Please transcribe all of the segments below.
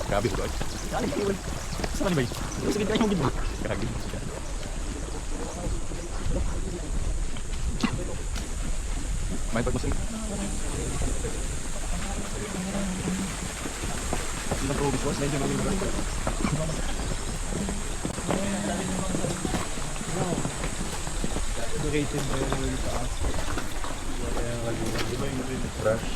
Grabe ko guys. Saan ba yun? Sige tayo yung gito. Grabe. Main pag-masing. Ilang po gusto? Slide yung mga rated by the taas. Di ba yung crash?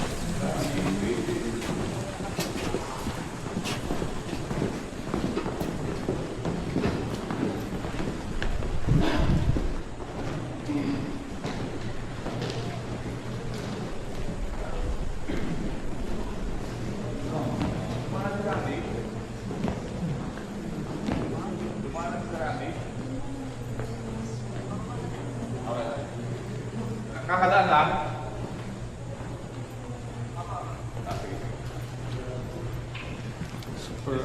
Kakadaan lang. Super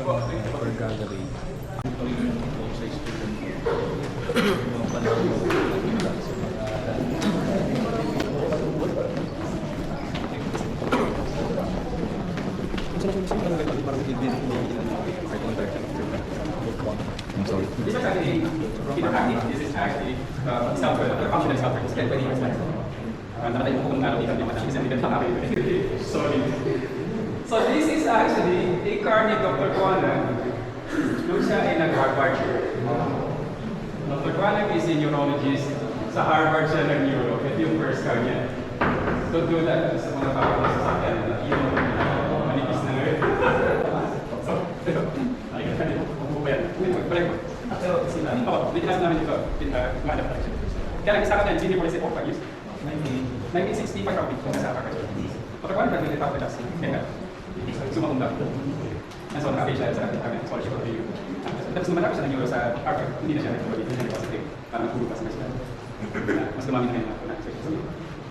gallery. Sa student. Yung panahon mo nakita sa mga I'm sorry. This is actually, this is actually sculpture, the functional sculpture. It's very expensive. Namatay mo kung ano dito, di ba? Kasi hindi ka sorry. So this is actually a car ni Dr. Kuanan. Doon siya ay nag-Harvard. Dr. Kuanan is a neurologist. Sa Harvard siya nag-neuro. Ito yung first car niya. Don't do that sa mga tao sa sasakyan. Yung manipis na ngayon. So, ito. Ay, ganito. Kung ba yan? Balik mo. Dito namin ito. Kaya lang, isa ka dyan, hindi mo rin si Opa use. 1965 ang kung nasa Africa. Pagkakuan ka nila tao ka dyan, kaya sumakunda. And so, naka-page siya sa scholarship of the year. Tapos naman ako siya ng Euro sa Harvard, hindi na siya nag-college, hindi na nag-positive. Parang nag-guru pa sa mga mas dumami na ngayon ako na.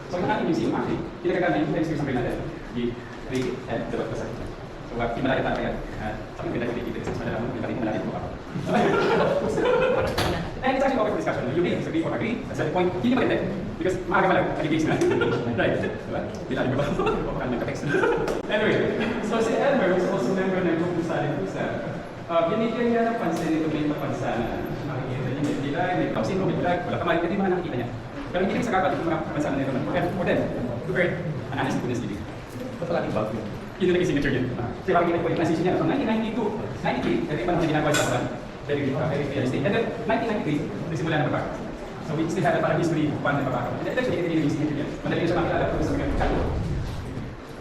So, yung ating museum actually, pinagagamit yung experience ng natin, the and the web website. So, imalaki tayo kaya, sa mga pinag-creative dito, mas malalaman kung pinag-creative natin kung ako. And it's actually open for discussion. You may disagree or agree. That's the point. Hindi maganda. Because maaga pa lang, nag-engage na. Right? Diba? Hindi natin ba? Baka nagka-text. Anyway, so si Elmer was also member ng group sa Pusa. Binigyan niya ng pansin ito may mapansanan. Nakikita niya may pilay, may kapsin, may pilay. Wala kamali, hindi mga nakikita niya. Pero hindi rin sa kapat, mga pansanan nito na for them, to earn an honest goodness living. Ba't wala bago yun? Yun na naging signature yun. Kasi bakit kita po yung transition niya from 1992, 93, kasi pa naman ginagawa sa kapan. Very realistic. And then, 1993, nagsimula na pagkakot. So we still have a parang history kung paano na pagkakot. And actually, ito yung signature niya. Madali siya makilala kung sa mga channel.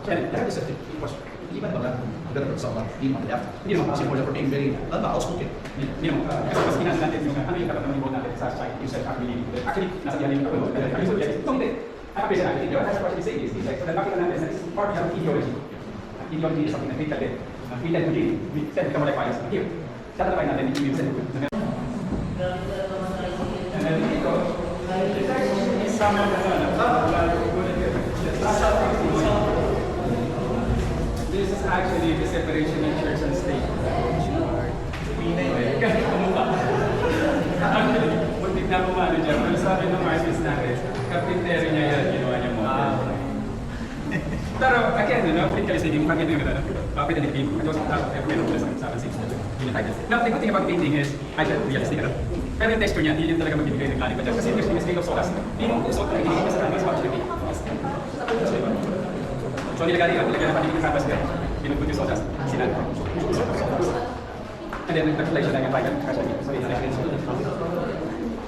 And that is a was even though better than someone, even after. You know, simple for being very outspoken. Hindi mo, mas ginasa natin yung ano yung dapat naman yung vote natin sa site, you said actually, nasa diyan yung ako, kung hindi, ang appreciate natin, hindi, that's what he say is, like, nakita natin, this is part of ideology. Ideology is something that we tend to believe, we tend to become like bias. Here, tatalakay natin yung ibig said. And then dito, it's actually someone this is actually the separation of church and state. Kasi kumuha. Actually, muntik na kumano dyan. Pero sabi ng Marxist natin, kapitero niya yan, ginawa niya mo. Pero again, politically speaking, bakit yung gano'n? Bakit ang naging? Ito sa taas, pero wala sa akin 6. Now, the good thing about painting is, I said, realistic. Pero yung texture niya, hindi yun talaga magbibigay ng lalim pa dyan. Kasi yung mistake of solas, hindi mo usok na hindi sa kanvas, actually. So, nilagay na panigin yung canvas niya. Pinuput yung sodas, sinan. And then, nag-fly siya lang yung bayan. So, it's like this.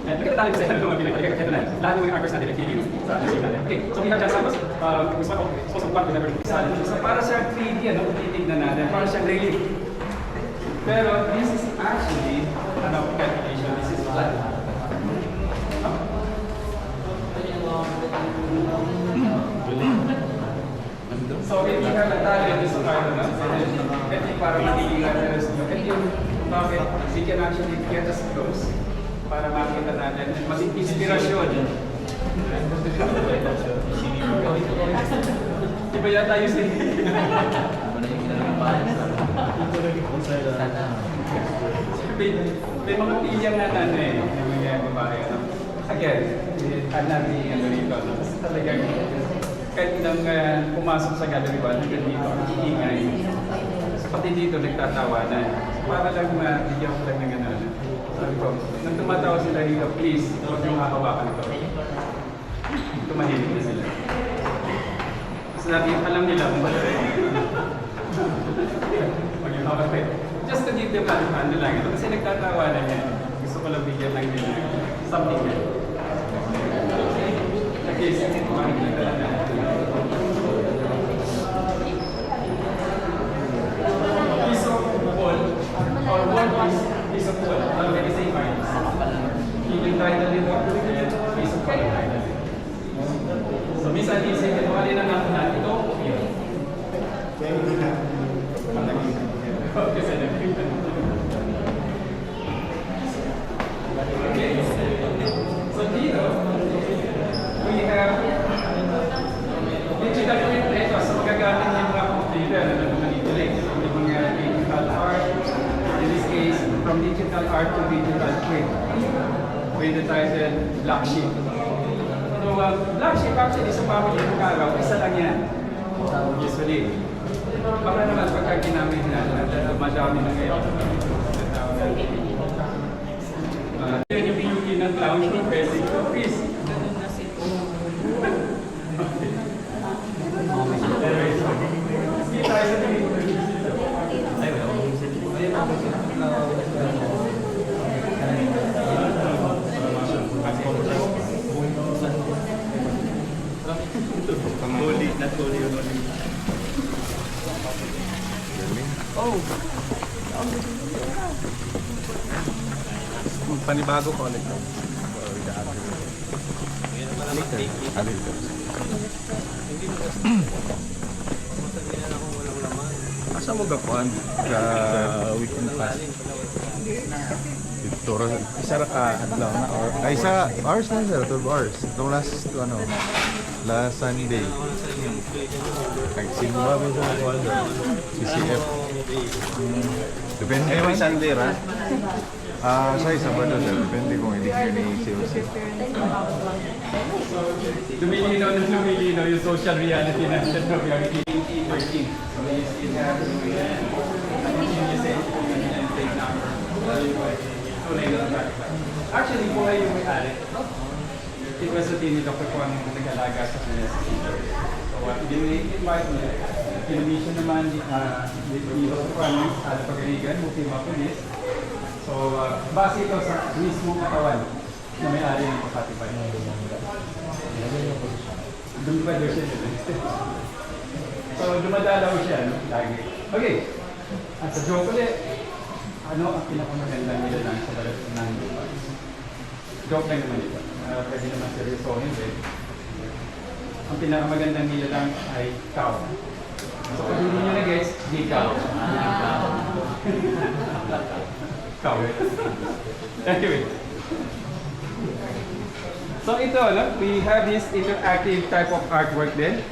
And look at the talent sa mga pinag-alagay. Ito na, lahat ng artists natin, nag-Filipino sa museum natin. Okay, so we have John Santos. Gusto ko, supposed to remember sa so, para siyang 3D, titignan natin. Para siyang relief. Pero, this is actually, calculation, this is flat. So, hindi ka natali yung start na, hindi para magiging reference nyo. And yung bakit, we can actually get us close para makita natin at maging inspirasyon. Iba yata yung may mga pilyang na nanay na mga babae. Again, another ano rito. Talagang kahit ilang pumasok sa gallery 1 hanggang dito, iingay. So, pati dito nagtatawanan. So, para lang bigyan ko lang ng ano. Sabi ko, nang tumatawa sila dito, please, huwag niyong hahawakan ito. Tumahilig na sila. So, alam nila kung ba huwag yung hawak kayo. Just to give them ano lang ito. Kasi nagtatawanan yan. Gusto ko lang bigyan lang nila something yan. Okay, sige, makikita lang natin. Piece of wall, or one piece of wall, already same lines. Yung title nito, piece of wall. So, minsan isip, ito alin na natin ito, yun. Okay, sa nakikita. Okay. So, dito, we have digital print ito. So, magagamit niya mga computer na manipulate. So, yung mga digital art. In this case, from digital art to digital print. With the title Black Sheep. So, Black Sheep actually sa family ng araw, isa lang yan. Usually. Baka naman pagka ginamit na, madami na ngayon. Yan yung beauty ng clown show, pressing to please. Sige tayo sa Panibago ko ulit. Asa mo gapuan ka weekend pass? Toro isa ra ka adlaw na or ay isa hours na sir, 12 hours. Itong last Sunday. Nagsimba mo sa kuan CCF. Depende man Sunday ra. Sa Sabado sir, depende kung i-declare ni COC. Lumilinaw na lumilinaw yung social reality natin. We are 18, 13. So we still have actually, buhay yung may-ari. It was a team ni Dr. Kwan yung nag-alaga sa kanya. So, in-invite niya. Kilomission naman ni Dr. Kwan sa Pagaligan, Mukima Police. So, base ito sa mismo katawan na may-ari ng Pakatibay. Dumadalo siya. So, dumadalaw siya, no? Lagi. Okay. At sa joke ulit, ano ang pinakamaganda nila lang sa balat ng lupa? Joke lang naman ito. Pwede naman seryosohin din. Ang pinakamaganda nila lang ay cow. So, kung hindi nyo na-guess, di cow. Cow. Anyway. So ito, no? We have this interactive type of artwork din.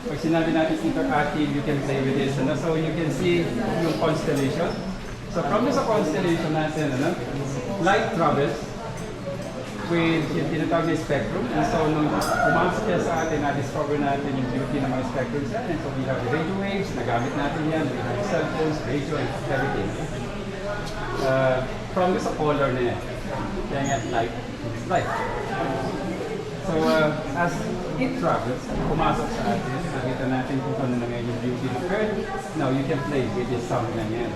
Pag sinabi natin interactive, you can play with this. Ano? So you can see yung constellation. So from this constellation natin, ano? Light travels with yung tinatawag na spectrum. And so nung pumasok siya sa atin, na-discover natin yung beauty ng mga spectrum sa atin. So we have the radio waves, nagamit natin yan. We have cell phones, radio, and everything. From this color na yan. Kaya nga light, it's light. So as it travels, pumasok sa atin, nakita natin kung ano na ngayon yung beauty of Earth. Now you can play with this sound na yan.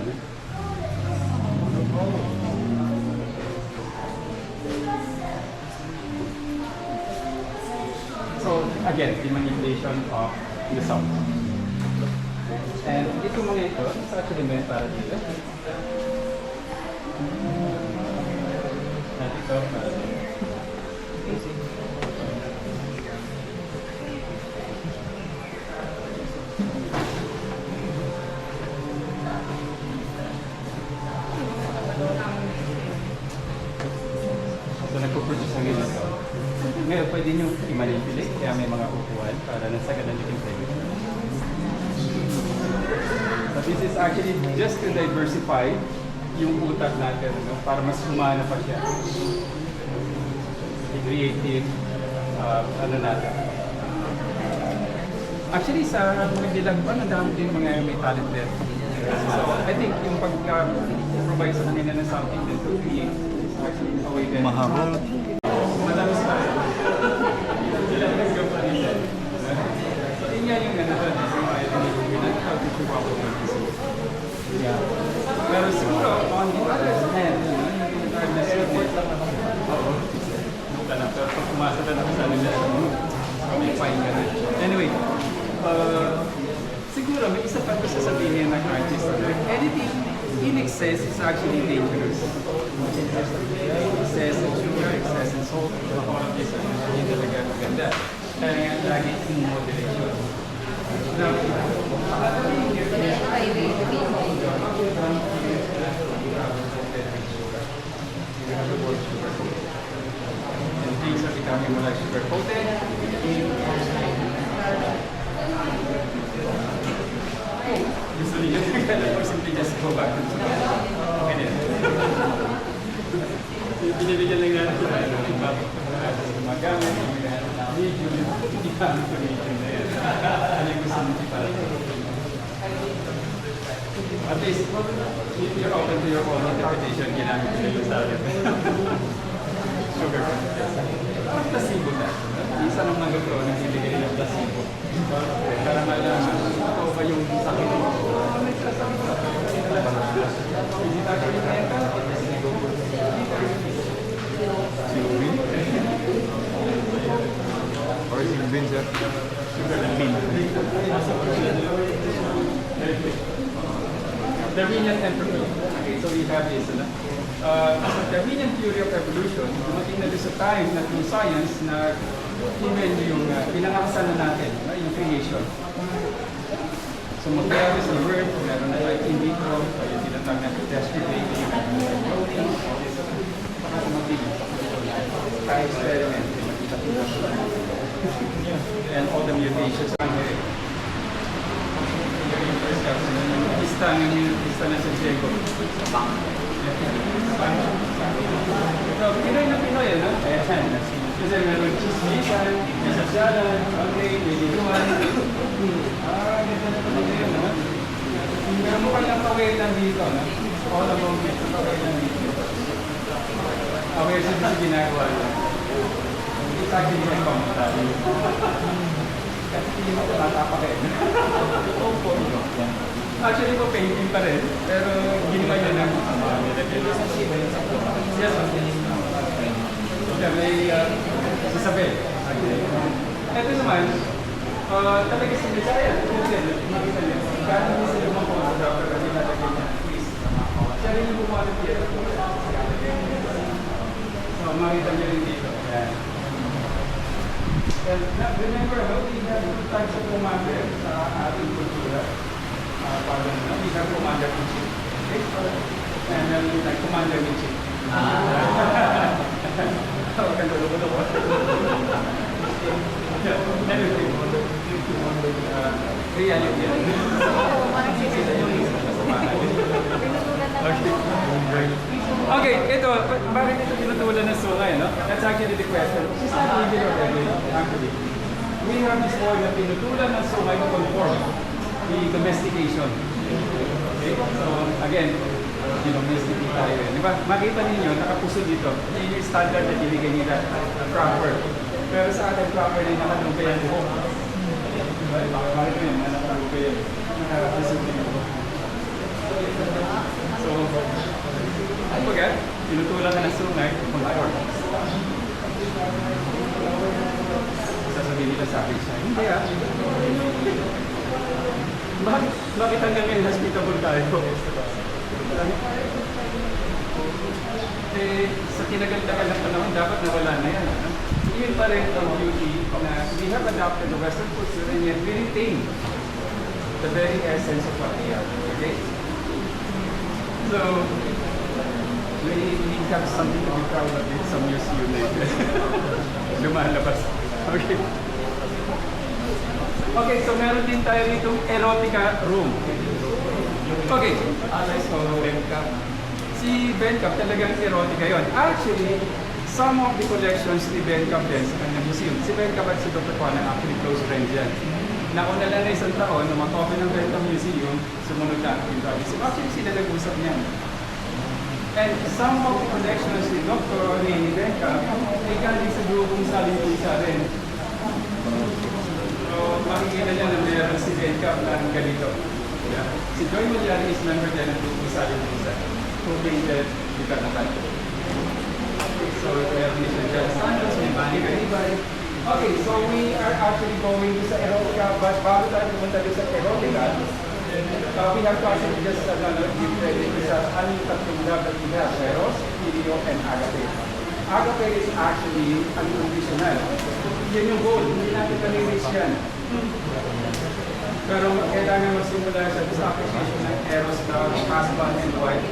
So again, the manipulation of the sound. And ito mga ito, it's actually meant para dito. At ito para dito. So nagpo-produce ng ganito. Ngayon, pwede nyo i-manipulate, kaya may mga upuan para nasa ganun you can play with it. But this is actually just to diversify yung utak natin, no? Para mas humana pa siya. I-creative, ano natin. Actually, sa Magdilagban, ang dami din mga may talent there. So, I think yung pag-provide sa kanila ng something that to create is actually a way there. Mahabol. Madami sa So, yun nga yung ganahan is yung how to keep up with Yeah. Pero siguro, on the other hand, yung regardless of it, oo. Pero pag pumasok na ako sa nila, may fine ka na. Anyway, siguro may isa pa gusto sabihin ng artist na anything in excess is actually dangerous. Excess in sugar, excess in salt, all of this are hindi talaga maganda. Kaya lagi in moderation. Now, and things are becoming more like sugar coated. Gusto niyo or simply just go back to sugar. Okay din. Binibigyan lang natin sila ng iba. Gumagamit, video, ikamit ko video na yan. Ano yung gusto niyo para? At least, if you're open to your own interpretation, ginamit ko nila sa akin. Sugar content. Parang placebo na. Isa ng mga doktor na bibigay ng placebo. Para malaman, ito ba yung sakit mo? Is it actually mental or placebo? Silvin? Or Silvin, sir? Sugar and bean. Darwinian entropy. Okay, so we have this. Sa Darwinian theory of evolution, dumating na doon sa time na through science na even yung pinangakasan na natin, yung creation. So mag-meron sa birth, meron na like in vitro, yung tinatag na test-relating, baka mag-ibig. Try experiment, makita-kita. And all the mutations are here. Pista na sa Diego. So, Pinoy na Pinoy, no? Ayan. Kasi meron chismisan, may sasyalan, okay, may liguan. Ganda na pala yun, no? Pero mukhang lang kaway lang dito, no? All along dito, kaway lang dito. Kaway sa ginagawa niya. It's actually like commentary. Kasi hindi mo tatapakin. Opo. Actually po painting pa rin, pero ginawa niya ng yes, may si Isabel. Ito naman, talaga si Messiah. Makita niyo, gano'n niya sila mga photographer kasi nalagay niya. Siya rin yung gumawa ng theater. So, makita niyo rin dito. And remember, we have two types of commander sa ating kultura. We have commander-in-chief. Okay? And then like commander-in-chief. Tawag ka lolo-lolo ko. Reality. Okay, ito, bakit ito pinutulan ng sungay, no? That's actually the question. She's not evil or devil, actually. We have this word na pinutulan ng sungay to conform the domestication. Okay? So, again, domesticate tayo. Di ba? Makita ninyo, nakapuso dito. Yun yung standard na binigay nila, proper. Pero sa atin, proper din nakalugay ang buhok. Bakit yun? Nakalugay yan. Nakapuso dito. So, ano ba gan? Pinutulan ka ng sungay, conform. Sasabihin nila sa akin siya, hindi ah. Bakit hanggang ngayon hospitable tayo? Sa tinagal-tagal ng panahon, dapat nawala na yan. Yun pa rin ang beauty na we have adopted the Western culture and yet we retain the very essence of what we are. Okay? So, we have something to be proud of in some years later. Lumalabas. Okay. Okay, so meron din tayo ditong erotica room. Okay, so si Benkamp talagang erotica yon. Actually, some of the collections ni Benkamp din sa kanyang museum. Si Benkamp at si Dr. Juan ang actually close friends yan. nauna lang na isang taon na mag-open ng Rental Museum, sumunod na ang Museum. Actually, sila nag-usap niyan. And some of the connections ni Dr. ni Becca ay galing sa grupong Saling Pusa rin. So, makikita niya na meron si Becca ng ganito. Yeah. Si Joy Mulyari is member din ng grupong Saling Pusa, who painted the Carnaval. So, meron din siya dyan. Santos, may Bani Garibay. Okay, so we are actually going to sa Erotica, but bago tayo pumunta doon sa Erotica, we have to actually just give credit sa aning tatlong love that we have, Eros, Filio, and Agape. Agape is actually unconditional. Yan yung goal, hindi natin nalilis yan. Pero kailangan magsimula siya sa appreciation ng Eros, love, husband, and wife.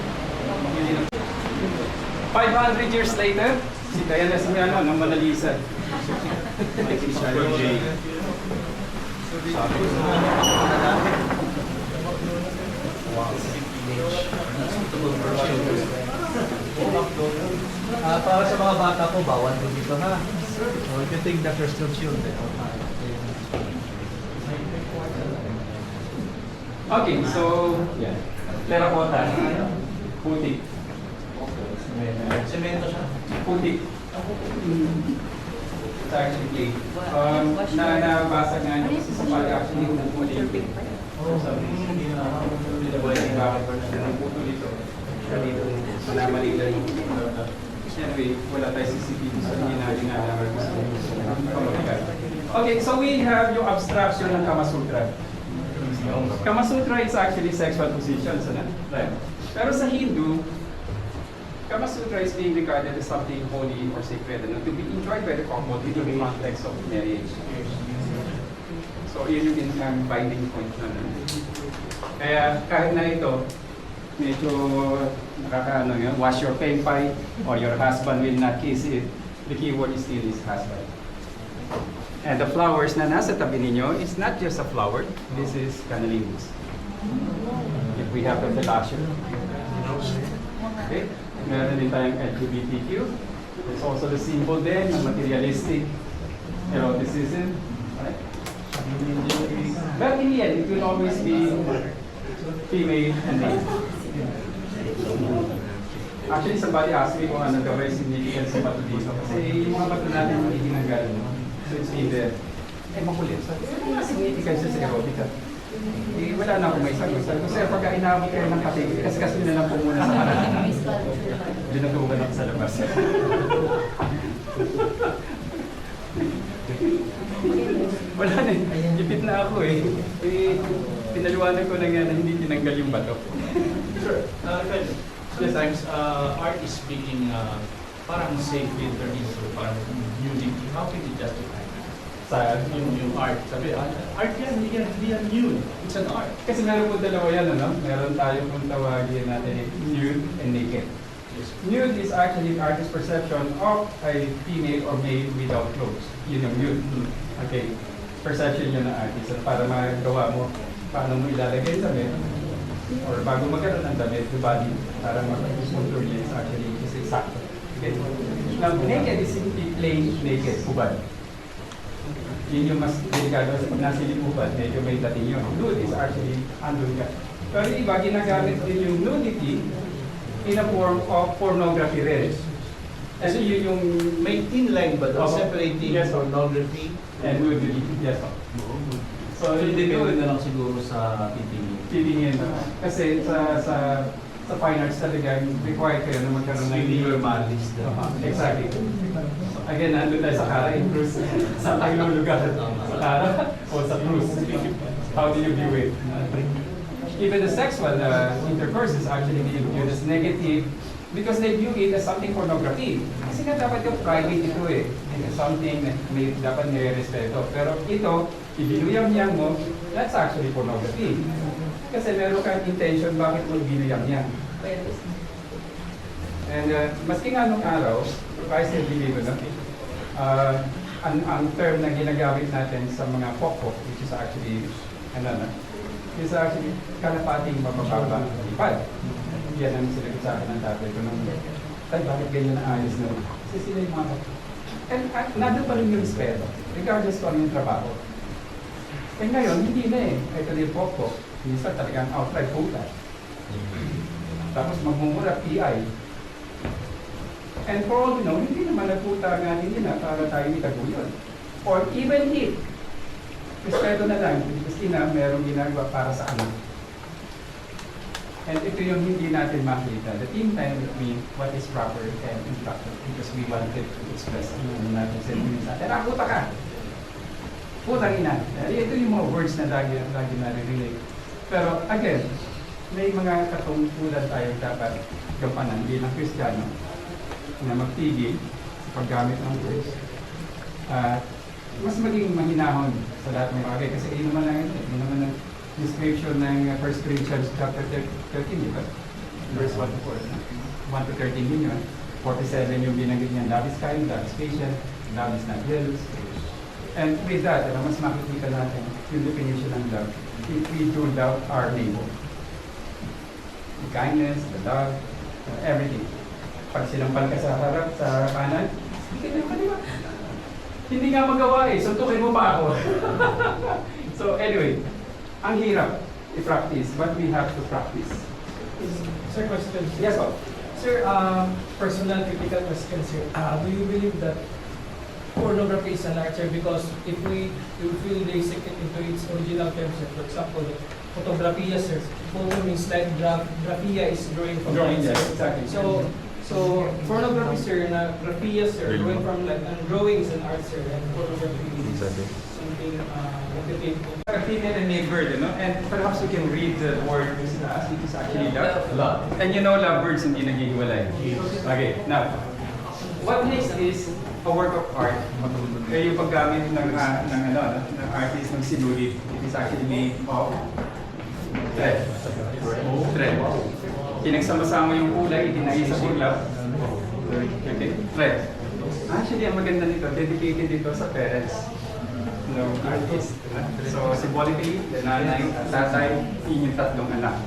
500 years later, si Diana Simiano ng Mona Lisa. Para sa mga bata po, bawal po dito ha. So if you think that there's still children. Okay, so, yeah. Terracotta. Putik. Semento siya. Putik. It's actually clay. Nabasa nga niyo kasi sa pala actually umuulit. Naputo dito. So namali lang yung anyway, wala tayo CCTV so hindi natin nalaman Okay, so we have yung abstraction ng Kama Sutra. Kama Sutra is actually sexual positions, right? Pero sa Hindu, Kama Sutra is being regarded as something holy or sacred and to be enjoyed by the couple within the context of marriage. So yun yung binding point na. Kaya kahit na ito, medyo nakakaano yun, wash your penpai or your husband will not kiss it, the keyword is still his husband. And the flowers na nasa tabi ninyo is not just a flower, this is canalingus. If we have the fellatio. Okay, meron din tayong LGBTQ. It's also the symbol din ng materialistic eroticism. Right? But in the end, it will always be female and male. Actually, somebody asked me kung ano daw yung significance ng bato dito. Kasi yung mga bato natin hindi ginagawa. So it's been there. Makulit. Ano significance sa erotica? Eh, wala na akong may sagot. Sabi ko, sir, pagka inabot kayo ng katig, kasi nyo na lang po muna sa harap. Dinutugan ako sa labas. Wala na eh. Ipit na ako eh. Pinaliwanag ko na nga na hindi tinanggal yung bato. Sure. Sometimes art is being parang sacred tradition, parang music. How can you justify that? Sa Yung art. Sabi, art yan, hindi yan nude. It's an art. kasi meron po dalawa yan, ano? Meron tayo kung tawagin natin nude and naked. Yes. Nude is actually an artist's perception of a female or male without clothes. Yun yung nude. Okay. Perception yun ng artist. At para magawa mo, paano mo ilalagay sa damit, or bago magkaroon ng damit, the body, para mag-contour niya is actually is exact. Okay. Now, naked is simply plain naked, hubad. Yun yung mas delikado na silipubad, medyo may dating yun. Nude is actually andun ka. Pero iba, ginagamit din yung nudity in a form of pornography rin. Kasi yun yung May thin line ba doon? Opo. Separating Yes, po. pornography? and nudity. Yes, po. So, So, hindi depende nude na lang siguro sa titingin. titingin. Kasi sa fine arts talaga, required kayo na magkaroon ng Malis Exactly. Again, nandun tayo sa Cara in Cruz. Sa tayong lugar. Sa Cara o sa Cruz. How do you view it? Even the sexual intercourse is actually being viewed as negative because they view it as something pornography. Kasi nga dapat yung private ito eh. It's something na dapat nire-respeto. Pero ito, ibinuyam-yam mo, that's actually pornography. Kasi meron kang intention bakit mo ibinuyam-yam. And maski nga nung araw, I still believe it, ang term na ginagamit natin sa mga pokpok, which is actually, is actually kalapating mabababa lipad. Yan ang sinagot sa akin ng tatay ko nung, ay bakit ganyan na ayos na rin? Kasi sila yung mga, and nandun pa rin yung respeto, regardless kung ano yung trabaho. Eh ngayon, hindi na eh. Ito din po. Minsan talagang outright puta. Tapos magmumura PI. And for all we know, hindi naman nagputa nga din na para tayo itaguyon. Or even if, respeto na lang, kasi na merong ginagawa para sa anak. And ito yung hindi natin makita. The team time between what is proper and improper. Because we wanted to express ano natin sa inyo sa atin. Puta ka! Putang ina. Ito yung mga words na lagi naririnig. Pero again, may mga katungkulan tayo dapat gampanan bilang Kristiyano na magtigil sa paggamit ng words. Mas maging mahinahon sa lahat ng bagay. Kasi yun naman ang description ng 1 Corinthians chapter 13, di ba? Verse 1 to 4. 1 to 13 yun yun. 47 yung binanggit niya, love is kind, love is patient, love is not jealous. And with that, mas makikita natin yung definition ng love. If we do love our neighbor. The kindness, the love, everything. Pag sinampal ka sa harap, sa kanan, hindi ka na kaliwa. Hindi nga magawa eh, suntukin mo pa ako. So anyway, ang hirap i-practice, but we have to practice. Sir, question. Yes, sir. Sir, personal critical question, sir. Do you believe that pornography is an art, sir? Because if we feel dissect it into its original terms, sir, for example, photography, sir. Photo means like graphia is drawing from Drawing, lines, yes, sir. exactly. So pornography, sir, na graphia, sir, drawing from like, and drawing is an art, sir, and pornography is something repetitive. Female and neighbor, you know, and perhaps you can read the word it is actually love. And you know, love words hindi naghihiwalay. Okay, now, what next is a work of art. Kaya yung paggamit ng artist ng sinulit, it is actually made of thread. Thread. Pinagsama-sama yung kulay, itinagay sa ulap. Okay, thread. Actually, ang maganda nito, dedicated dito sa parents ng artist. So, symbolically, the nanay at tatay, yun yung tatlong anak.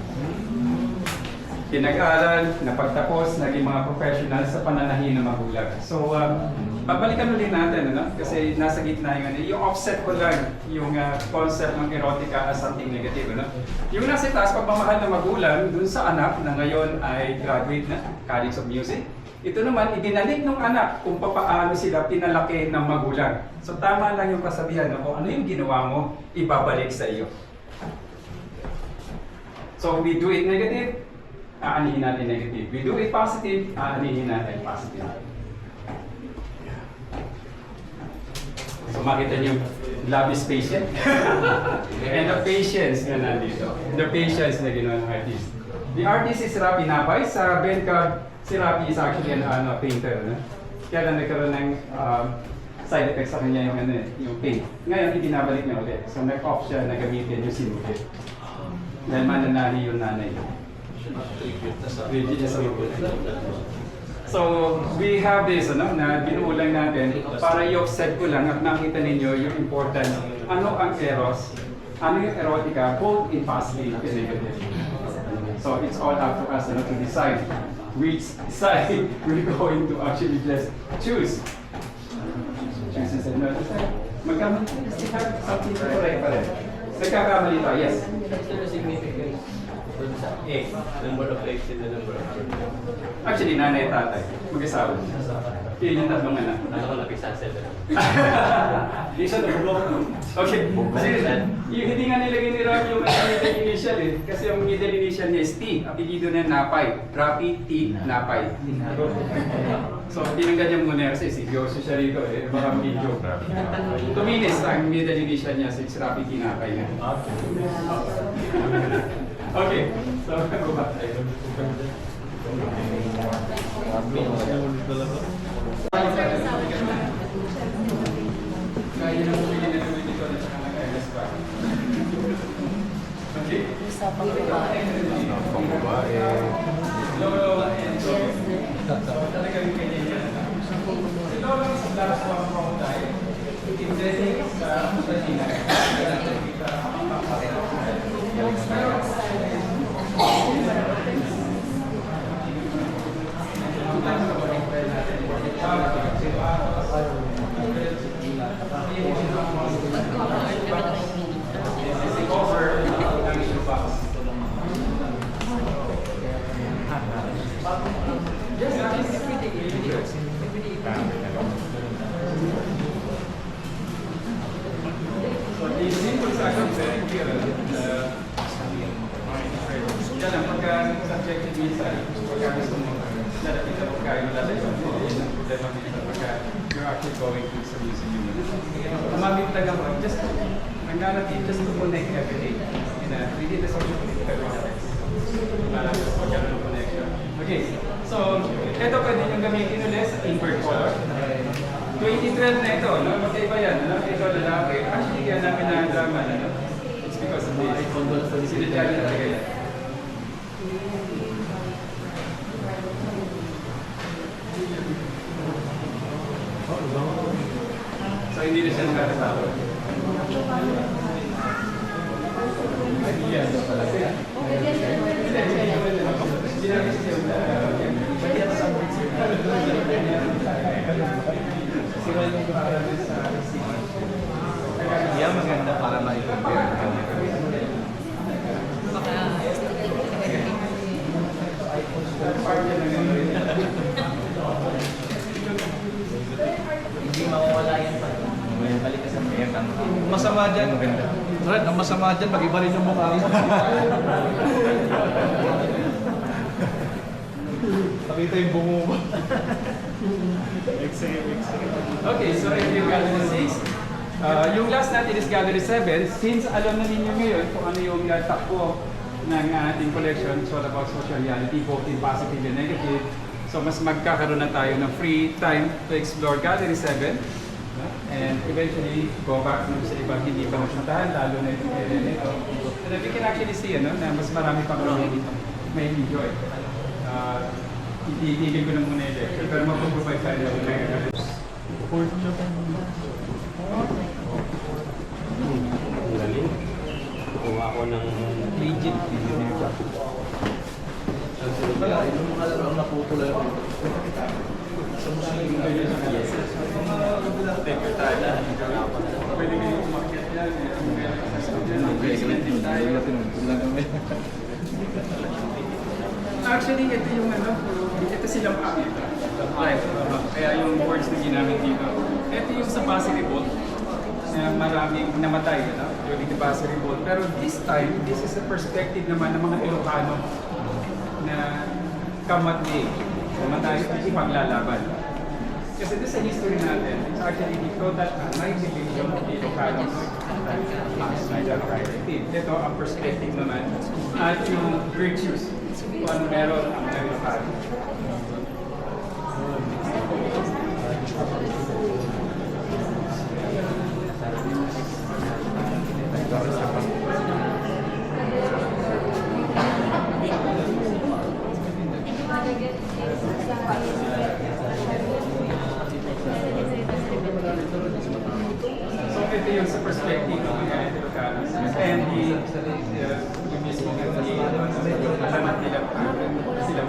Pinag-aral, napagtapos, naging mga professional sa pananahin ng magulang. So, babalikan ulit natin, ano? Kasi nasa gitna yung offset ko lang yung concept ng erotica as something negative. Ano? Yung nasa taas, pagmamahal ng magulang dun sa anak na ngayon ay graduate na, College of Music. Ito naman, ibinalik ng anak kung paano sila pinalaki ng magulang. So tama lang yung kasabihan na kung ano yung ginawa mo, ibabalik sa iyo. So we do it negative, aanihin natin negative. We do it positive, aanihin natin positive. So makita niyo, love is patient. And the patience na nandito. The patience na ginawa ng artist. The artist is Rapi Napay. Sa Ben card, si Rapi is actually an painter. No? Kaya lang nagkaroon ng side effects sa kanya yung paint. Ngayon, ibinabalik niya ulit. So nag-off siya na gamitin yung sinulit. Dahil mananali yung nanay. Rigid na sa magulang. So, we have this, na binuulang natin para i-offset ko lang at nakita ninyo yung importance. Ano ang eros? Ano yung erotica? Both in positive and negative. So, it's all up to us to decide which side we're going to actually just choose. Choose and no decide. Magkamali tayo. Something to correct pa rin. Nagkakamali tayo, yes. What's the significance? Number of eggs and the number of children. Actually, nanay at tatay. Mag-asawa. Yun yung tatlong anak. Ano ko napisa sa Di siya nag-block. Okay. Kasi yung hindi nga nilagay ni Rocky yung middle initial eh. Kasi yung middle initial niya is T. Apelido niya Napay. Rapi T. Napay. So, tinanggal niya muna kasi seryoso siya rito eh. Baka mag-joke. Tuminis ang middle initial niya si Rapi T. Napay na. Okay. So, ano ba? Kaya na bumili na naman dito na siya nag-ILS pa. Okay? Usapang babae. Pang babae. Lolo and so, talaga yung kanya. Si Lolo sa last one from tayo. Interesting sa Latina. Yan lang, pagka subjective minsan, pagka gusto mo, lalapit na pagkain, lalapit na problema minsan pagka you're actually going to some using unit. Umamit talaga mo, just, ang lalapit, just to connect every day. Within the social media every day. Para magkaroon ng connection. Okay, so, ito pwede nyo gamitin ulit sa invert color. 2012 na ito, no? Magkaiba yan, no? Ito lalaki. Actually, kaya namin na drama, no? It's because of this. Sinadya rin talaga yan. So, hindi na siya nakatawa. Yes. Yan maganda para ma-compare. Hindi mawawala yan pa. Balik ka sa mayat. Masama dyan. Red, ang masama dyan, mag-iba rin yung mukha mo. Nakita yung bungo mo. Okay, so if you gallery 6, yung last natin is gallery 7. Since alam na ninyo ngayon kung ano yung takbo ng ating collection, it's all about social reality, both in positive and negative. So mas magkakaroon na tayo ng free time to explore gallery 7 and eventually go back sa ibang hindi pa napuntahan, lalo na itong area nito. And we can actually see na mas marami pang may enjoy. Itigil ko na muna yung lecture, pero mag-provide tayo ng mga Galing. Kuha ako ng legit. Wala, yung mga laro ang napupula yun. Sa muslim. Yes. take your time. Pwede kayo umakyat yan. Basement din tayo. Actually, ito yung ito silang app. Kaya yung words na ginamit dito. Ito yung sa Pasig Revolt na maraming namatay during the Pasig Revolt. Pero this time, this is a perspective naman ng mga Ilocano na kamatay. Namatay at ipaglalaban. Kasi this sa history natin, it's actually the total annihilation of the Ilocanos. Ito ang perspective naman at yung virtues kung ano meron ang mga Ilocano. So ito yung sa perspective ng mga Ilocanos and yung mismo alamat nila sila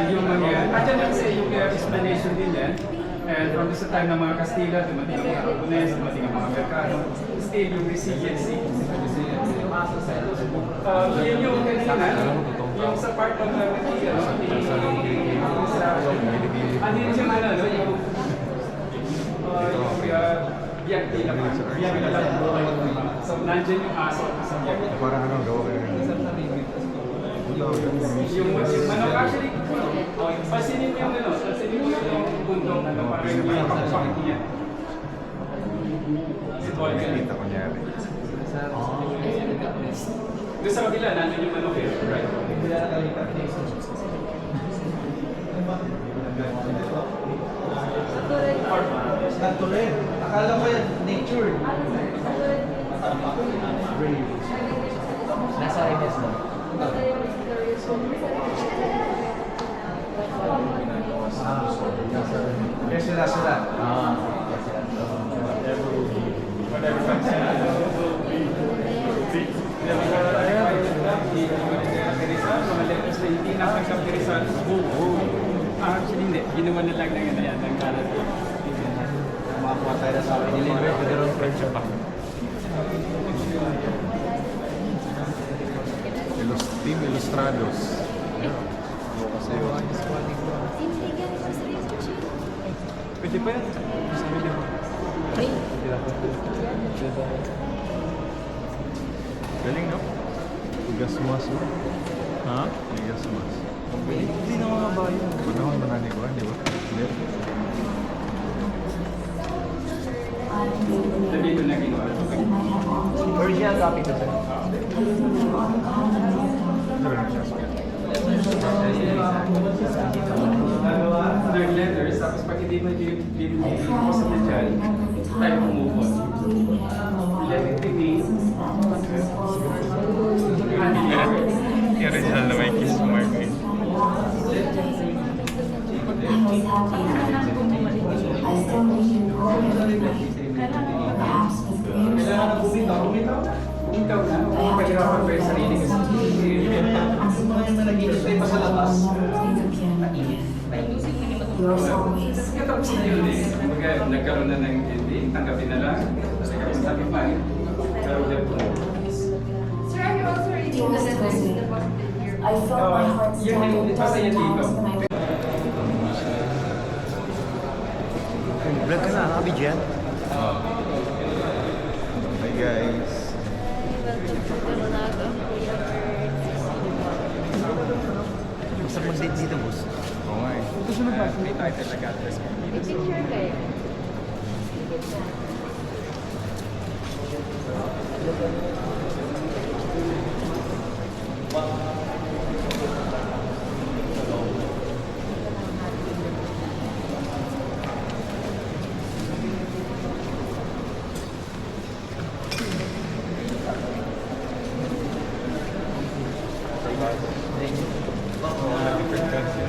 yung mga at yan kasi yung explanation din yan and from sa time ng mga Kastila, dumating ang mga Aragones, dumating ang mga Amerikano, still yung resiliency. Yun yung kanina, yung sa part of the ano yun yung biyak nila pa. Biyak nila lang. So, nandiyan yung aso sa biyak. Parang ano, gawa kayo. Yung actually, pansinin mo yung bundok, parang yung pakapakit niya. Ito ay Kita ko niya. doon sa kabila, nandiyan yung manok eh, right? Natural. Akala ko yan, nature. Nasa Reyes mo. Kaya sila. Whatever comes in. Mga letters na hindi nakakap ni Rizal. Actually hindi, ginawa na lang ng yan, ng kalat. Makakuha tayo na sa akin. Deliver to the wrong friendship pa. Team Ilustrados. Pwede pa yan? Galing, no? Bigas mas. Ha? Bigas mas. Hindi na mga bayo. Panahon ba na ni Kuan, di ba? Hindi. Nandito na ginawa. Original copy to sir. Third letters, tapos pag hindi mo i-post na dyan, tayo move on. Let it remain. Original na may kiss mark eh. Kailangan na bumitaw na. Pahirapan pa yung sarili kasi. Stay pa sa labas. Katapos na yun eh. Kumbaga, nagkaroon na ng ending, tanggapin na lang. Kasi sabi pa eh. Pero ulit po. Sir, are you also reading the letters in the positive here? I felt my heart Yun yung basta yan dito. Vlog ka na, nakabidyan. Hi guys. Gusto mag-date dito, boss. Oo nga eh. Gusto na ba? May title na God bless me. Picture kayo.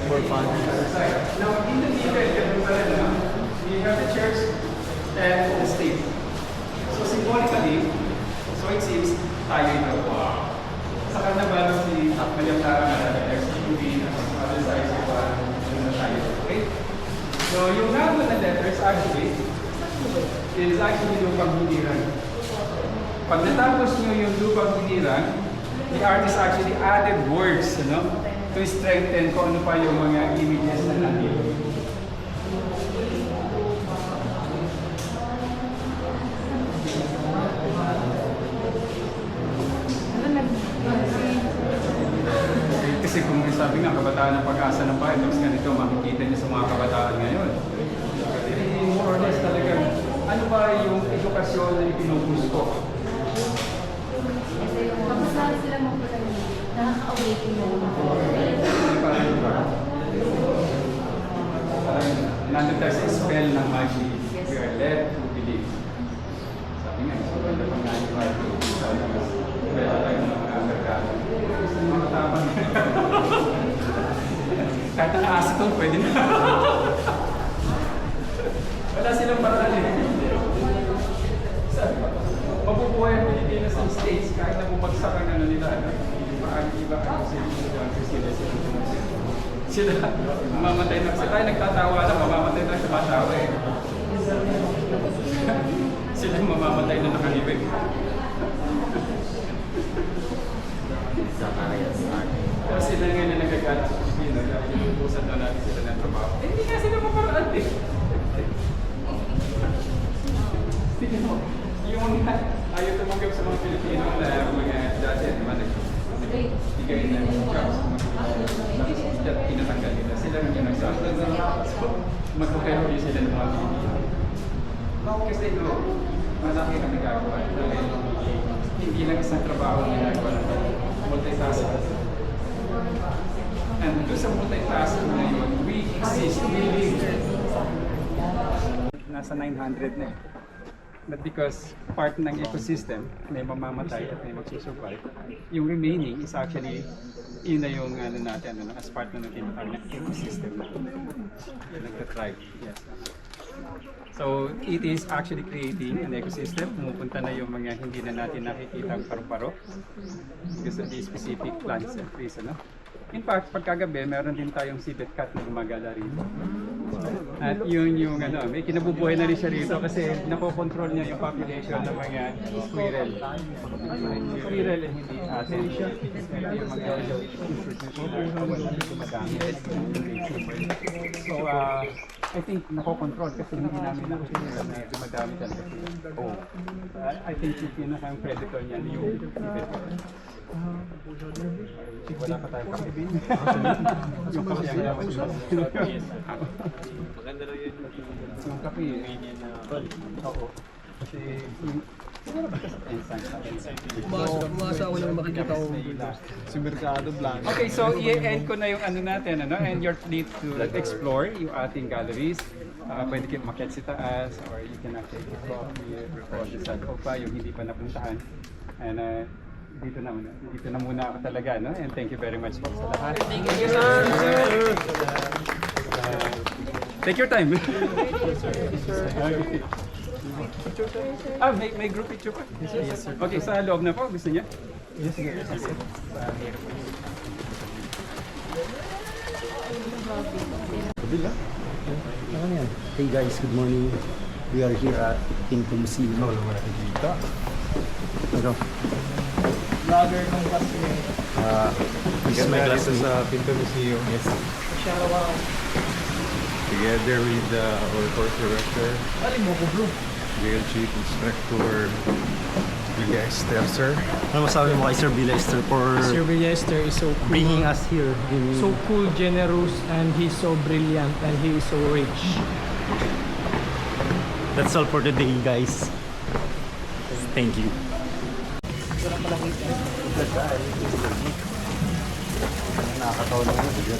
For fun. Now, in the detail, ganun pa rin, no? We have the church and the state. So, symbolically, so it seems, tayo ito. Sa Carnaval, si Malyam Tara na there's TV, other side, so, na tayo. Okay? So, yung number na letters actually, is actually lupang hiliran. Pag natapos nyo yung lupang hiliran, the artist actually added words, to strengthen kung ano pa yung mga images na nandito. Kasi kung may sabi nga, kabataan ng pag-asa ng bahay, tapos ganito, makikita niyo sa mga kabataan ngayon. More or less talaga, ano ba yung edukasyon na ipinupus ko? Tapos lalo sila magpapalala. Nakaka-awaken na naman. Parang nandun tayo sa spell ng magic. We are led to believe. Sabi nga, so ganda pang naniwala. Pwede tayo ng mga merkado. Mga tapang. Kahit ang aso to, pwede na. Wala silang paraan eh. Sabi ko, mabubuhay ang Pilipinas sa States kahit na bumagsak ang ano nila. Iba sila mamamatay na sila nagtatawa na mamamatay na sa batawa eh. Sila mamamatay na nakalibig. Pero sila nga na nagagalit sa Pilipino dahil inutusan daw natin sila ng trabaho. Eh, hindi nga sila maparaan eh. Tingnan mo, yung ayaw tumanggap sa mga Pilipino na mga dati, di ba, bigay na yung jobs na tinatanggal nila. Sila rin yung nagsabi. So, magpapero sila ng mga Pilipino. Kasi ito, malaki na nagagawa. Dahil hindi lang isang trabaho na ginagawa ng multitasking. And doon sa multitasking na yun, we exist, we live. Nasa 900 na eh. But because part ng ecosystem, may mamamatay at may magsusurvive, yung remaining is actually, yun na yung ano natin, as part ng ecosystem na nagtatribe. Yes. So, it is actually creating an ecosystem. Pumupunta na yung mga hindi na natin nakikita ang paru-paro because of the specific plants and trees. In fact, pagkagabi, meron din tayong civet cat na gumagala rito. At yun yung may kinabubuhay na rin siya rito kasi nakokontrol niya yung population ng mga squirrel. Squirrel ay hindi atin. Yung mga so, I think nakokontrol kasi hindi namin nakikita na dumadami talaga. I think yung pinakang predator niya yung civet cat. Wala pa tayong kape. Yung kape ang yaman. Maganda rin yun. Yung kape. Oo. Kasi Umasa ako lang makikita ko. Si Mercado Blanco. okay, so i-end ko na yung ano natin, ano? And you're free to explore yung ating galleries. Pwede kayo umakyat sa taas or you can actually go here or sa loob pa yung hindi pa napuntahan. And dito na muna ako talaga, no? And thank you very much po sa lahat. Thank you, sir. Take your time. May group picture pa? Yes, sir. Okay, sa loob na po. Gusto niya? Yes, sir. Hey guys, good morning. We are here at Pinto Museum. Ano? Vlogger ng Basile. This is my Ganda dito classmate. sa Pinto Museum. Yes. Shout out. Together with our course director, Aling mo ko bro. Real Chief Instructor Julia Esther, sir. Ano masabi mo kay Sir Bilester for Sir Billester is so cool. bringing us here? So cool, generous, and he's so brilliant, and he is so rich. That's all for today, guys. Thank you. Nakakatawa naman yun.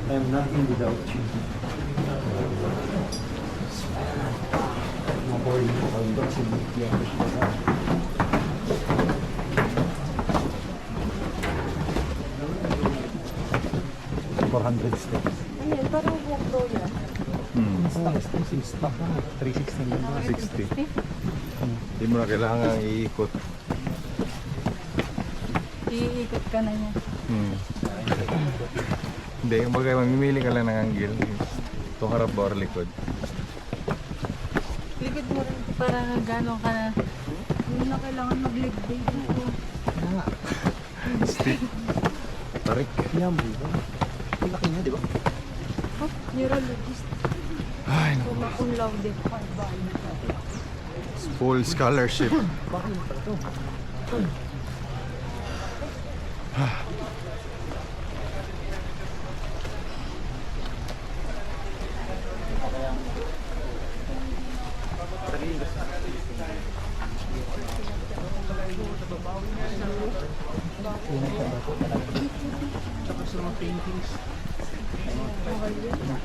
I'm nothing without you. Maboring ko kayo ba si Lydia? 400 steps. Ayan, parang walk daw yan. Stock na. 360 lang. 60. Hindi mo na kailangan iikot. Iikot ka na niya. Hindi, yung bagay, mamimili ka lang ng angle. Itong harap ba or likod? Likod mo rin para gano'n ka na. Hindi na kailangan mag-leg day dito. Stick. Tarik. Yan, diba? Ang laki niya, di ba? Oh, neurologist. Ay, no. Kung cum laude. Full scholarship.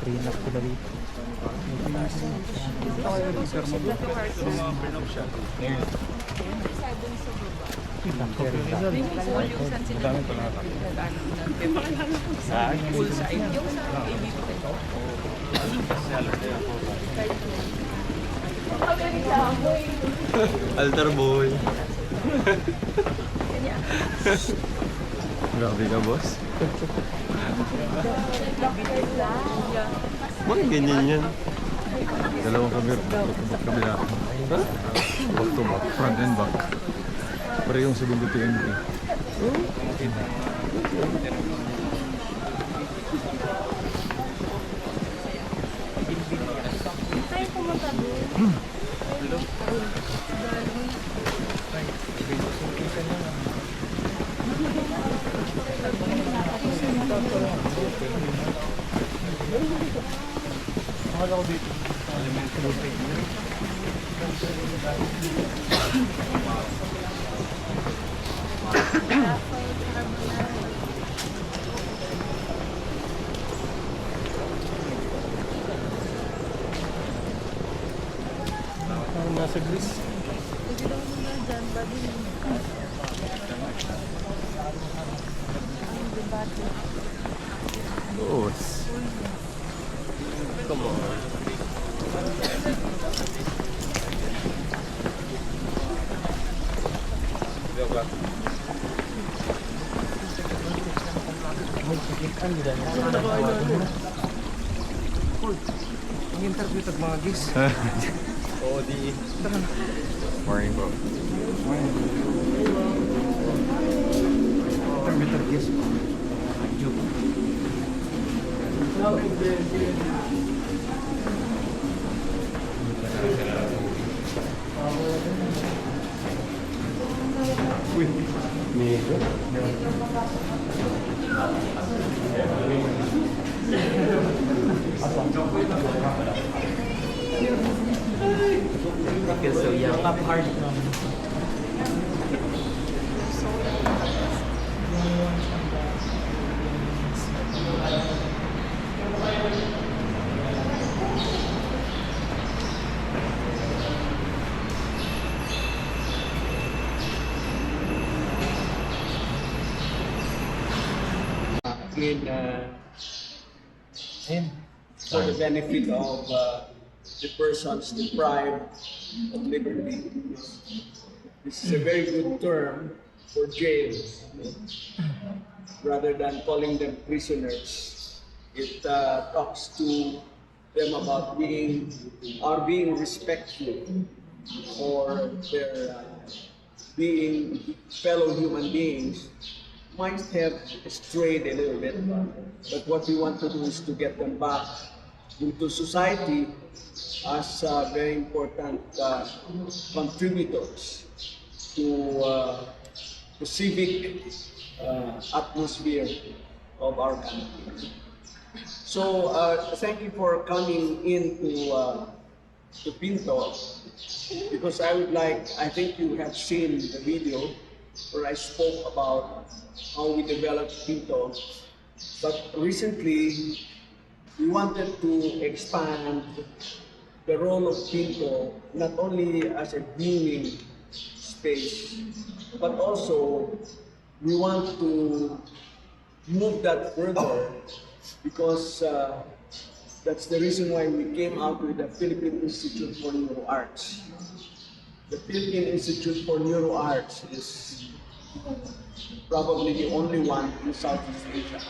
Pre-knock ko dali. Altar boy. Grabe ka, boss. Bakit ganyan yan? Dalawang kabila. Back to back. Front and back. Parehong 72 MB. Tayo pumunta doon. Nasa Greece. Boss. Come on. Ang interview tag mga gis. Oo, di. Morning po. Feels so young. Up hard. For the benefit of the persons deprived of liberty. This is a very good term for jail, rather than calling them prisoners. It talks to them about being respectful for their being fellow human beings. Might have strayed a little bit, but what we want to do is to get them back into society as very important contributors to the civic atmosphere of our country. So thank you for coming into to Pinto, because I think you have seen the video where I spoke about how we developed Pinto. But recently, we wanted to expand the role of Pinto not only as a viewing space, but also we want to move that further, because that's the reason why we came out with the Philippine Institute for Neuroarts. The Philippine Institute for Neuroarts is probably the only one in Southeast Asia.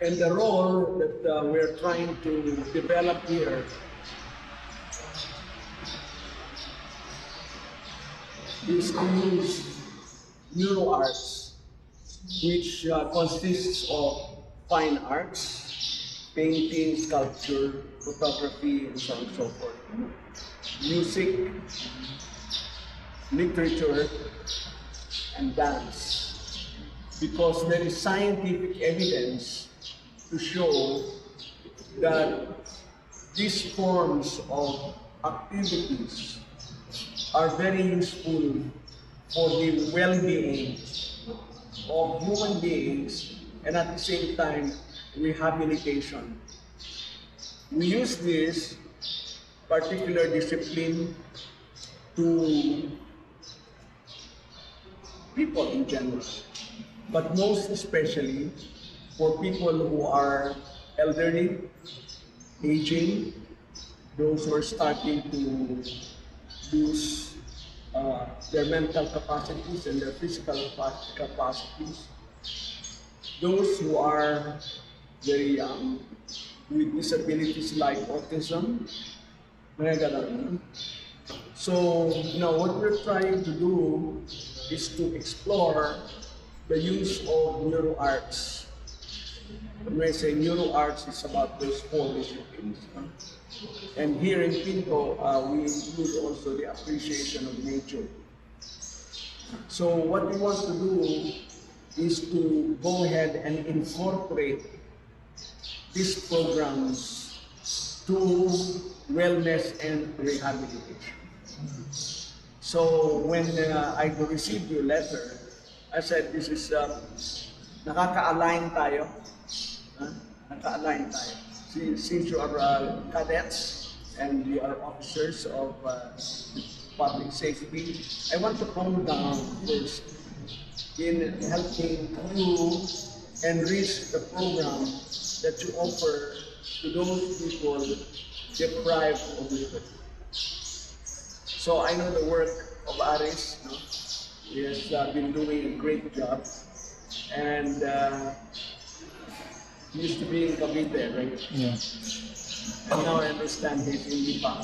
And the role that we're trying to develop here is to use neuroarts, which consists of fine arts, painting, sculpture, photography, and so on and so forth, music, literature, and dance, because there is scientific evidence to show that these forms of activities are very useful for the well-being of human beings, and at the same time, rehabilitation. We use this particular discipline to people in general, but most especially for people who are elderly, aging, those who are starting to lose their mental capacities and their physical capacities, those who are very young with disabilities like autism, so what we're trying to do is to explore the use of neuroarts. When I say neuroarts, it's about those four disciplines. And here in Pinto, we include also the appreciation of nature. So what we want to do is to go ahead and incorporate these programs to wellness and rehabilitation. So when I received your letter, I said, this is nakaka-align tayo. Nakaka-align tayo. Since you are cadets and you are officers of public safety, I want to come down first in helping you enrich the program that you offer to those people deprived of liberty. So I know the work of Aris. He has been doing a great job, and he used to be in Cavite, right? Yeah. And now I understand he's in Lipa,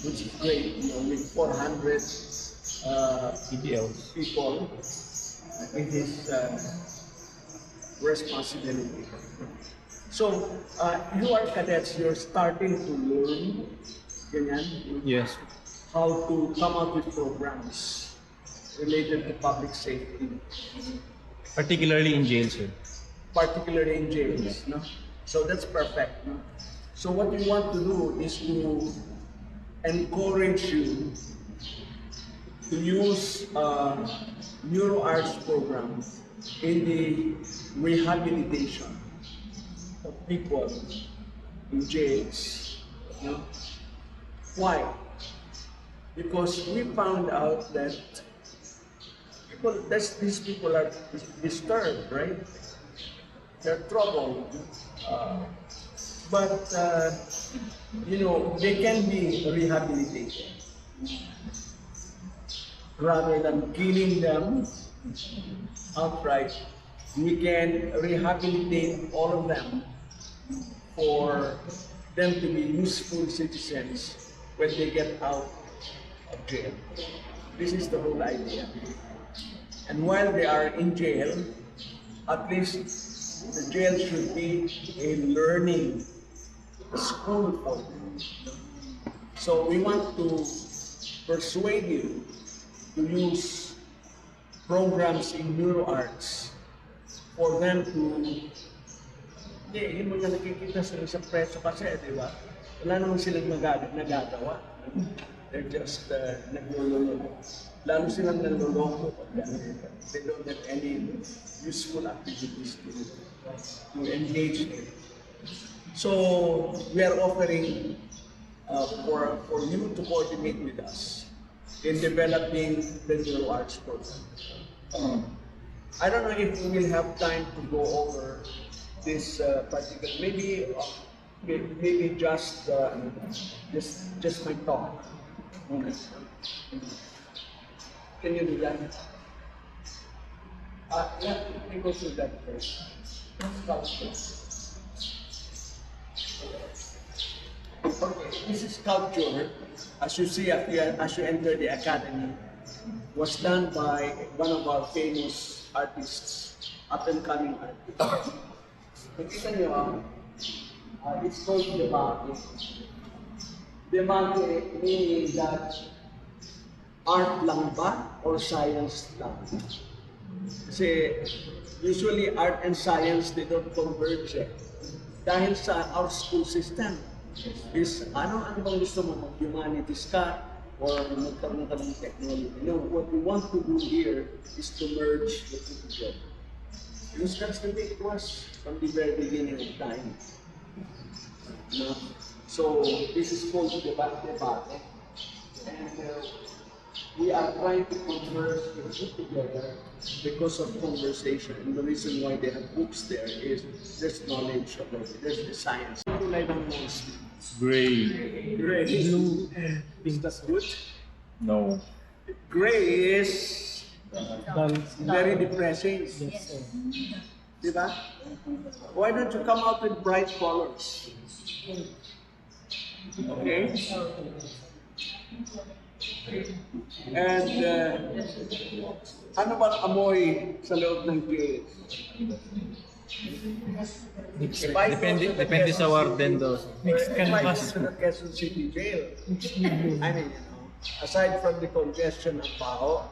which is great, with 400 people in his responsibility. So, you are cadets, you're starting to learn, ganyan, Yes. how to come up with programs related to public safety, Particularly in jail, sir. particularly in jails. No? So that's perfect. No? So what we want to do is to encourage you to use NeuroArts program in the rehabilitation of people in jails. No? Why? Because we found out that these people are disturbed, right? They're troubled. But, they can be rehabilitated. Rather than killing them outright, we can rehabilitate all of them for them to be useful citizens when they get out of jail. This is the whole idea. And while they are in jail, at least the jail should be a learning school for them. So we want to persuade you to use programs in NeuroArts for them to, hindi mo nga nakikita sila sa preso kasi, di ba? Wala naman silang nagagawa. They're just nagluloko. Lalo silang naluloko. They don't have any useful activities to engage in. So we are offering for you to coordinate with us in developing the NeuroArts program. I don't know if we will have time to go over this particular. Maybe just my talk. Can you do that? Let me go through that first. Sculpture. Okay, this is sculpture, as you see as you enter the academy, was done by one of our famous artists, up-and-coming artists. Nakita niyo, it's called Debate. Debate meaning that art lang ba or science lang? Kasi usually art and science, they don't converge. Dahil sa our school system is ano bang gusto mo, humanities ka or magkaroon ka ng technology. No, what we want to do here is to merge the two together. Because that's the way it was from the very beginning of time. No? So this is called Debate. And we are trying to converse the two together because of conversation. And the reason why they have books there is there's knowledge of it, there's the science. Gray. Gray. Blue. Is that good? No. Gray is very depressing. Diba? Why don't you come out with bright colors? Okay? And ano bang amoy sa loob ng jail? Depende sa warden daw. If I go to the Quezon City jail, I mean, aside from the congestion ng tao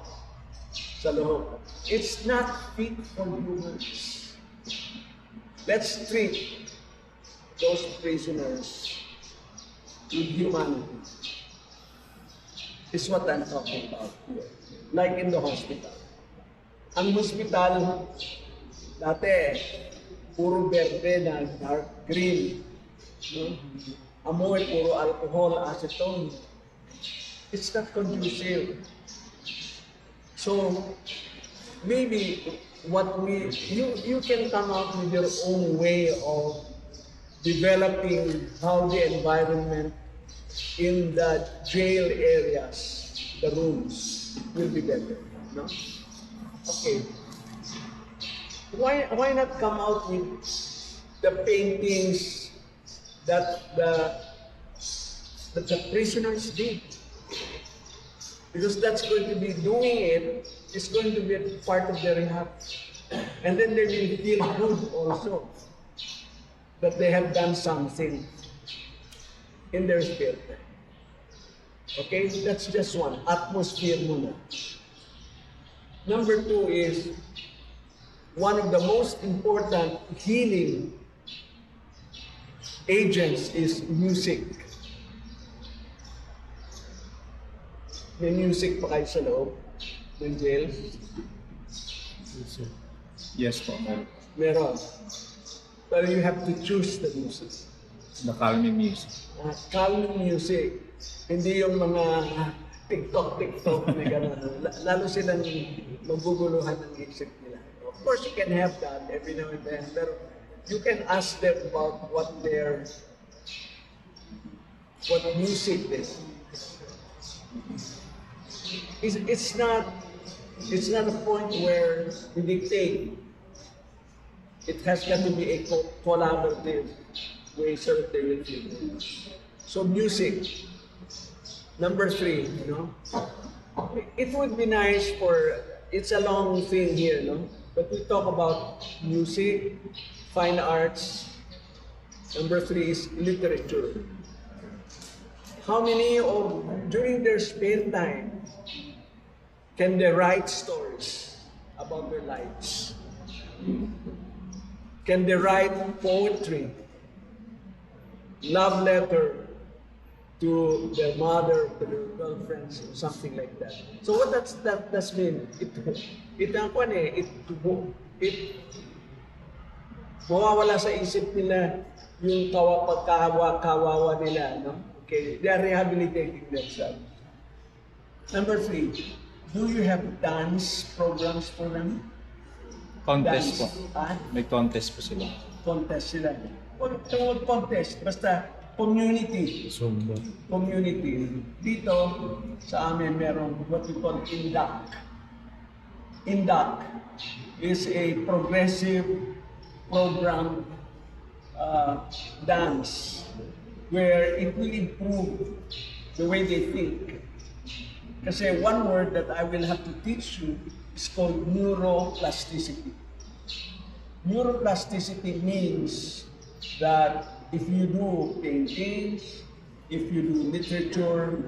sa loob, it's not fit for humans. Let's treat those prisoners with humanity. Is what I'm talking about here. Like in the hospital. Ang hospital, dati, puro verde na dark green. No? Amoy, puro alcohol, acetone. It's not conducive. So, maybe you can come out with your own way of developing how the environment in the jail areas, the rooms, will be better. No? Okay. Why not come out with the paintings that the prisoners did? Because that's going to be doing it, is going to be a part of the rehab And then they will feel good also that they have done something in their spirit. Okay, that's just one. Atmosphere muna. Number two is one of the most important healing agents is music. May music pa kayo sa loob ng jail? Yes po. Meron. Pero you have to choose the music. The calming music. Calming music. Hindi yung mga TikTok na gano'n. Lalo silang maguguluhan ng isip nila. Of course, you can have that every now and then. Pero you can ask them about what music is. It's not a point where we dictate. It has got to be a collaborative way so that they will feel. So music. Number three, it would be nice it's a long thing here, but we talk about music, fine arts. Number three is literature. How many during their spare time, can they write stories about their lives? Can they write poetry, love letter to their mother, to their girlfriends, or something like that? So what that does mean? Mawawala sa isip nila yung kawawa nila, no? Okay, they are rehabilitating themselves. Number three, do you have dance programs for them? Contest po. Ah? May contest po sila. Contest sila. Huwag contest, basta community. Community. Dito, sa amin, meron what we call INDAC. INDAC is a progressive program dance where it will improve the way they think. Kasi one word that I will have to teach you is called neuroplasticity. Neuroplasticity means that if you do paintings, if you do literature,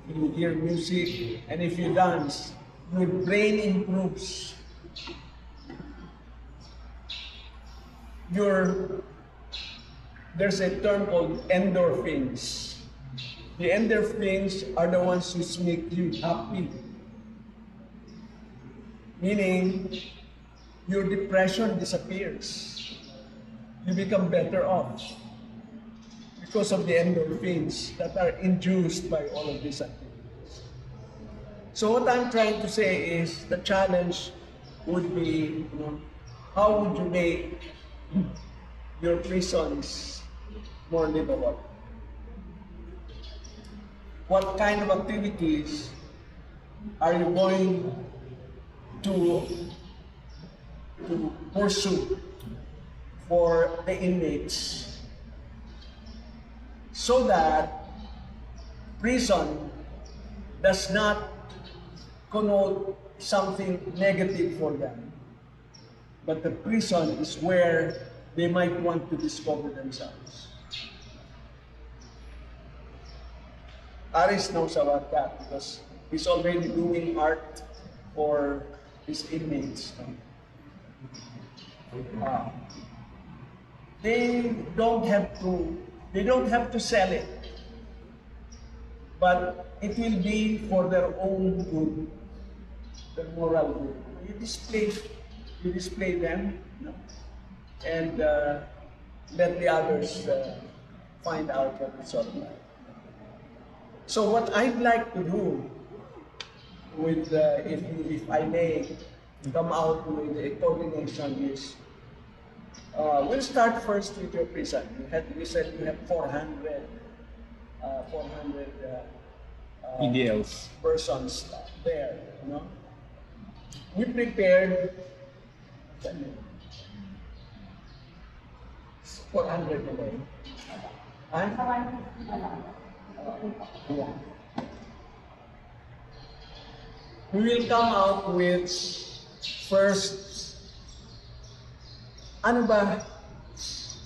you hear music, and if you dance, your brain improves. There's a term called endorphins. The endorphins are the ones who make you happy. Meaning, your depression disappears. You become better off because of the endorphins that are induced by all of these activities. So what I'm trying to say is the challenge would be, how would you make your prisons more livable? What kind of activities are you going to pursue for the inmates so that prison does not connote something negative for them, but the prison is where they might want to discover themselves. Aris knows about that because he's already doing art for his inmates. They don't have to sell it, but it will be for their own good, their moral good. You display them, and let the others find out what it's all about. So what I'd like to do with, if I may come out with a coordination is, we'll start first with your prison. You said you have 400 EDLs. persons there, We prepared 400 today. Yeah. We will come out with first ano ba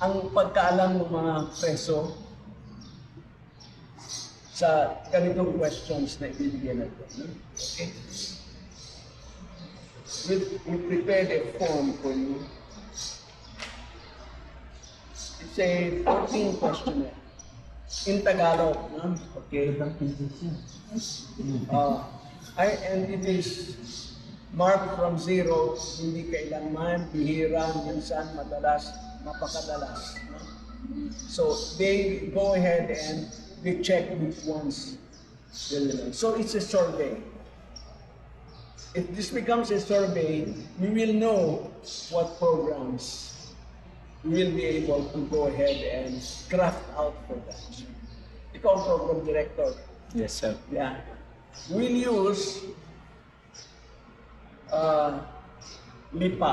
ang pagkaalam ng mga preso sa ganitong questions na ibibigyan natin? Okay? We prepared a form for you. It's a 14 questionnaire in Tagalog. No? Okay. And it is marked from 0, hindi kailanman, bihira, minsan, madalas, napakadalas. No? So they go ahead and they check which ones relevant. So it's a survey. If this becomes a survey, we will know what programs we will be able to go ahead and craft out for that. Ikaw ang program director. Yes, sir. Yeah. We'll use LIPA.